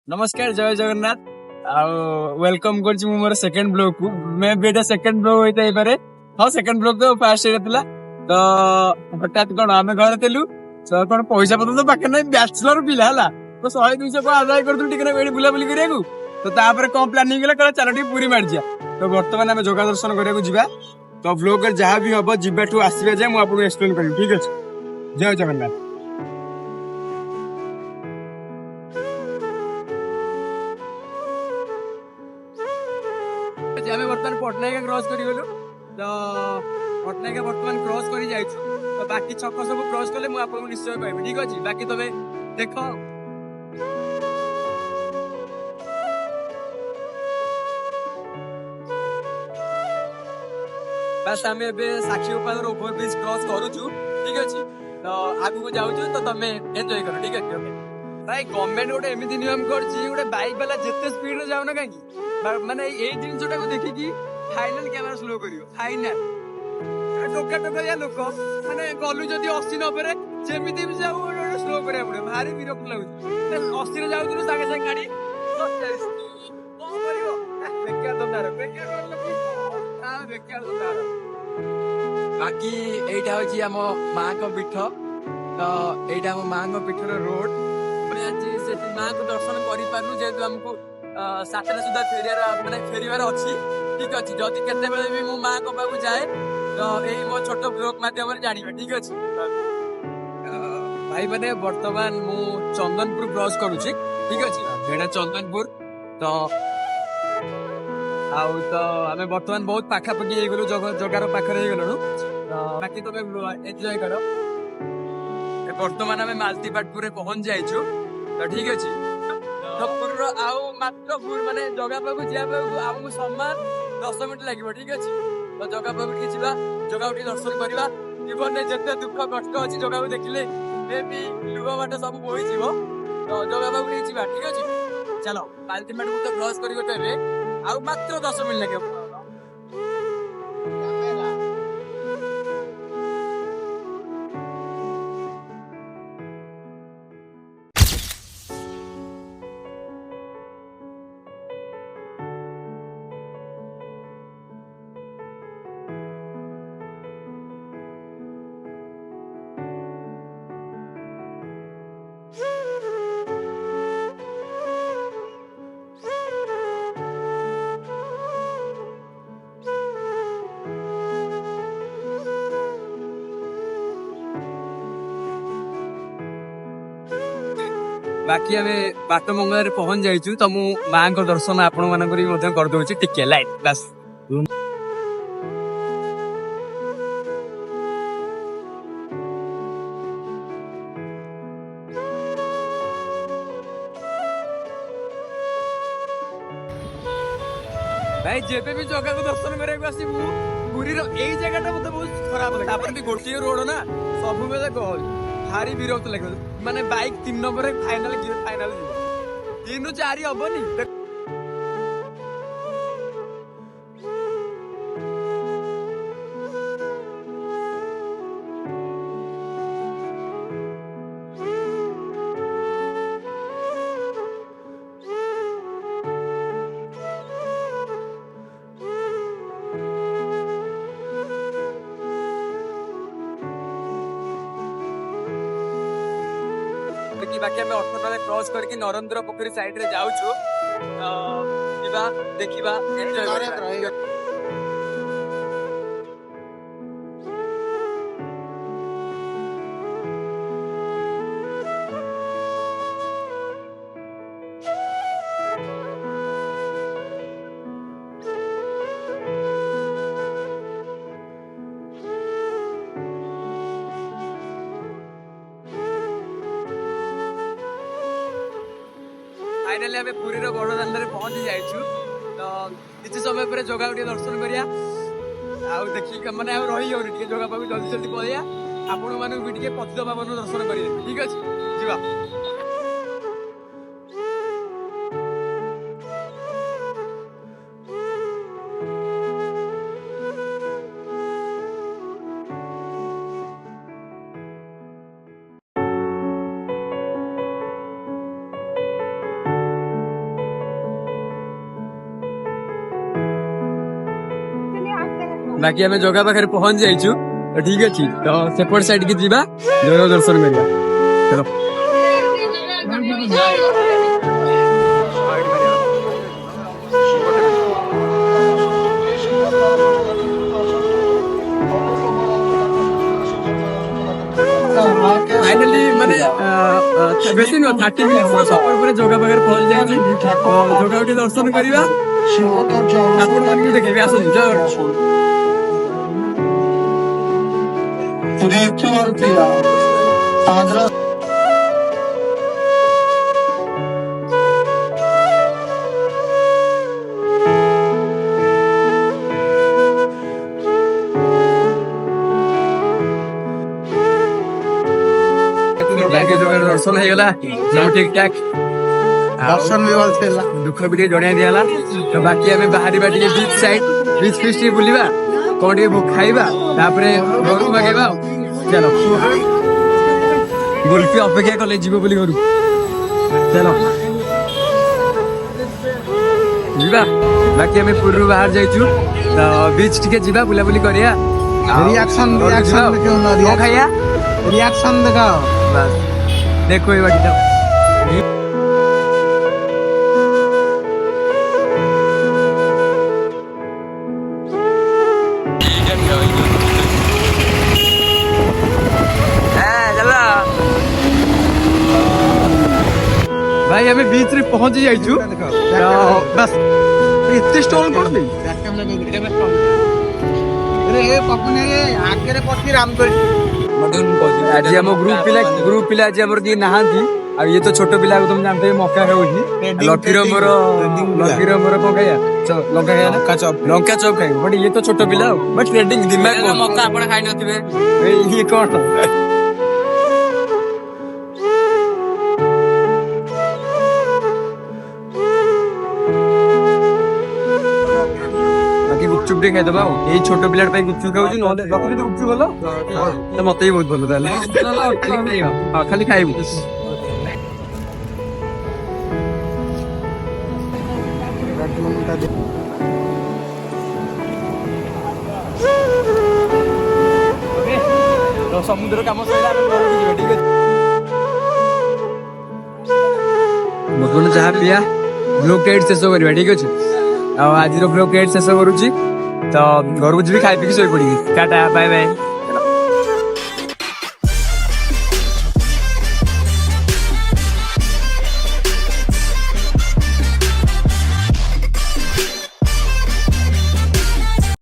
नमस्कार जय जगन्नाथ वेलकम कर मोर सेकंड ब्लॉग को मैं भी एटा सेकंड ब्लॉग होता है पारे हाँ सेकंड ब्लॉग तो फास्ट हेला तो हठात कौन आम घर थिलु तो कौन पैसा पत्र तो पाखे ना बैचलर पिला हला तो 100-200 को आदाय करथुल टिकना एडी बुलाबुली करियाकू तो तापर कौन प्लानिंग गला कला चलो टिक पूरी मार जिया तो वर्तमान आमे जोगा दर्शन करियाकू जिबा तो ब्लॉग जहाँ भी हबो जिबाठू आसीबा जे मु आपको एक्सप्लेन करिम ठीक अछि जय जगन्नाथ। आमे वर्तमान पटनायक क्रॉस करी गलु तो पटनायक वर्तमान क्रॉस करी जाइछु तो बाकी छक सब क्रॉस कले मु आपको निश्चय कहबी ठीक अछि बाकी तबे देखो बस आमे बे साक्षी उपादर ओवर ब्रिज क्रॉस करूछु ठीक अछि तो आगु को जाउछु तो तमे एन्जॉय करो ठीक अछि ओके भाई गवर्नमेंट गोटे एमिति नियम करछि गोटे बाइक वाला जत्ते स्पीड रे जाउ ना काकी माने ए जिनसटा को देखि कि फाइनल कैमरा स्लो करियो फाइनल टोका टोका या लोक माने गलु जदी 80 90 रे जेमिति भी जाउ ओटे स्लो करिया पड़े भारी विरक्त लागु 80 रे जाउ दिनु संगे संगे गाड़ी 40 कोन करियो बेकार दंदार हां बेकार दंदार बाकी एटा होची हम मां को पीठ तो एटा हम मां को पीठर रोड आज से मां को दर्शन करि पारनु जेतु हमको 7टा सुधा फेरियार माने फेरिवार अछि ठीक अछि जदी केते बेले भी मो मां को पाखु जाए तो एई मो छोटो ब्लॉग माध्यम रे जानिबे ठीक अछि भाई माने वर्तमान मु चंदनपुर क्रॉस करूची ठीक अछि एटा चंदनपुर तो आउ तो आमे वर्तमान बहुत पाखा पकी हे गेलु जगार पाखरे हे गेलु तो बाकी तबे एन्जॉय करो वर्तमान आमे मालतीपाटपुर रे पहुंच जाइछु तो ठीक अछि पुर आउ मात्र पुर माने जगह पाखु जिया पाखु आमु सम्मान 10 मिनिट लागिबो ठीक अछि तो जगह पाखु की जिबा जगह उठी दर्शन करबा जीवन में जते दुख कष्ट अछि जगह को देखिले मे भी लुगा बाटे सब बोई जीवो तो जगह पाखु की जिबा ठीक अछि चलो मालतीपाटपुर तो क्रॉस करियो तेबे आउ मात्र 10 मिनिट लागिबो बाकी आमे बाट मंगल पहुंच जाइछु तो मु मां को दर्शन आपण मानक भी मध्य कर दोछि टिके लाइट बस भाई जेबे भी जगह को दर्शन करे को आसी मु पुरी रो एई जगह ता मते बहुत खराब लागे तापर भी गोटिए रोड ना सब बेले गहल भारी विरक्त लागे माने बाइक 3 नंबर फाइनल 3 4 हबनी बाकी आम अठटा क्रॉस करके नरेंद्र पोखरी साइड रे जाउछु देखिबा एन्जॉय करबा फाइनली आमे पुरी रो बड़ दांडा रे पहुंच जाइछु तो किछि समय पर जगह उठी दर्शन करिया आउ देखि माने आ रही हो टिके जगह पाखु जल्दी जल्दी पळिया आपण मानु भी टिके पतित पावन दर्शन करिए ठीक अछि जिबा बाकी आम जगह पाखे पहुंच जाइछु तो ठीक अच्छी तो सेपट साइड की जीवा जगह दर्शन करिया चलो फाइनली माने बेसी नो 30 मिनिट सफर पर जगह पाखे पहुंच जाइछु जगह उठी दर्शन करिवा आपण मानके देखबे आसो जय दर्शन होगा ठीक ठाक दर्शन भी भल थे दुख भी जड़िया दिला तो बाकी आम बाहर बीच साइड बीच फिस्ट बुलवा कौन टे खाइबा तापरे घर मागेबा चलो गुल्फी अपेक्षा कले जीव बोली घर चलो जीवा बाकी आम पूर्व बाहर जाइछु तो बीच टिके जीवा बुलाबुली करिया रिएक्शन क्यों ना कौन खाइया रिएक्शन दिखाओ बस देखो ये बाकी भाई हमें बीच रे पहुंच जाइछु बस इतने स्टॉल कर दे अरे पपने रे आगे रे पति राम कर आज हम ग्रुप पिला आज हमर की नहांती अब ये तो छोटो पिला को तुम जानते हो मौका है होगी लकीरो मोर को खाया लंका चौक खाई बट ये तो छोटो पिला बट ट्रेडिंग दिमाग को मौका आपण खाई नथिबे ये कोन गुपचुप टे खाइदबा ये छोट पिला गुपचुप खाऊ गुपचुप भल तो मत भी बहुत भल खाली खाइबू समुद्र कम बर्तमान जहाँ पिया ब्लॉग टाइट शेष करवा ठीक अच्छे आज ब्लॉग टाइट शेष करुच्ची तो घर को जी खाई पी शोई पड़ी टाटा बाय बाय।